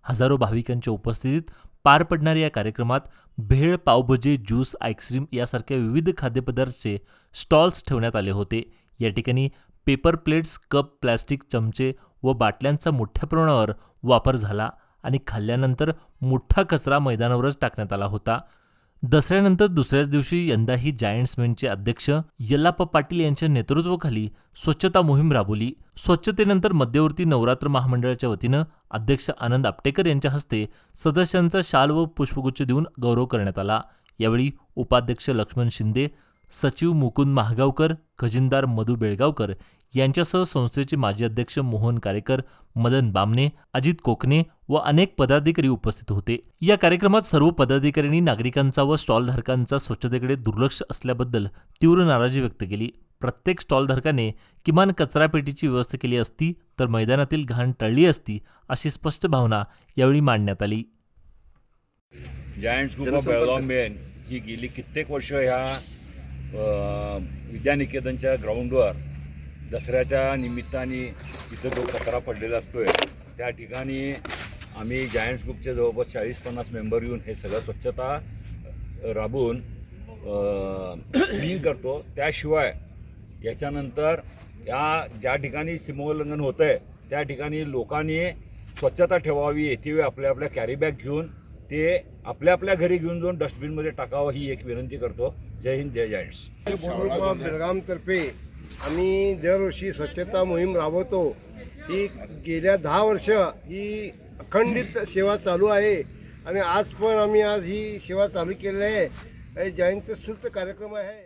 हजारो भाविकांच्या उपस्थितीत पार पडणाऱ्या या कार्यक्रमात भेळ, पावभाजी, ज्यूस, आईस्क्रीम यासारख्या विविध खाद्यपदार्थांचे स्टॉल्स ठेवण्यात आले होते। या ठिकाणी पेपर प्लेट्स, कप, प्लास्टिक, चमचे व बाटल्यांचा मोठ्या प्रमाणावर वापर झाला आणि खाल्ल्यानंतर मोठा कचरा मैदानावरच टाकण्यात आला होता। दसऱ्यानंतर दुसऱ्याच दिवशी यंदाही जायंट्समॅनचे अध्यक्ष यल्लाप्पा पाटील यांच्या नेतृत्वाखाली स्वच्छता मोहीम राबवली। स्वच्छतेनंतर मध्यवर्ती नवरात्र महामंडळाच्या वतीनं अध्यक्ष आनंद आपटेकर यांच्या हस्ते सदस्यांचा शाल व पुष्पगुच्छ देऊन गौरव करण्यात आला। यावेळी उपाध्यक्ष लक्ष्मण शिंदे, सचिव मुकुंद महागावकर, खजिनदार मधु बेळगावकर यांच्यासह संस्थेचे माजी अध्यक्ष मोहन कारेकर, मदन बामणे, अजित कोकणे व अनेक पदाधिकारी उपस्थित होते। या कार्यक्रमात सर्व पदाधिकाऱ्यांनी नागरिकांचा व स्टॉलधारकांचा स्वच्छतेकडे दुर्लक्ष असल्याबद्दल तीव्र नाराजी व्यक्त केली। प्रत्येक स्टॉलधारकाने किमान कचरापेटीची व्यवस्था केली असती तर मैदानातील घाण टळली असती, अशी स्पष्ट भावना यावेळी मांडण्यात आली। Giants group of Belgaum men ही गेली कित्येक वर्ष ह्या विद्यानिकेतनच्या ग्राउंडवर दसऱ्याच्या निमित्ताने इथं जो कचरा पडलेला असतोय त्या ठिकाणी आम्ही जायंट्स ग्रुपचे जवळपास 40-50 मेंबर येऊन हे सगळं स्वच्छता राबवून क्लीन करतो। त्याशिवाय याच्यानंतर या ज्या ठिकाणी सीमोल्लंघन होतं आहे त्या ठिकाणी लोकांनी स्वच्छता ठेवावी, येथे आपल्या आपल्या कॅरीबॅग घेऊन ते आपल्या आपल्या घरी घेऊन जाऊन डस्टबिनमध्ये टाकावं ही एक विनंती करतो। जय हिंद, जय जायंट्स। बेळगामतर्फे आम्ही दरवर्षी स्वच्छता मोहीम राबवतो। ही गेल्या 10 वर्ष ही अखंडित सेवा चालू आहे आणि आज ही सेवा चालू केलेली आहे। जायंटचा सुस्त कार्यक्रम आहे।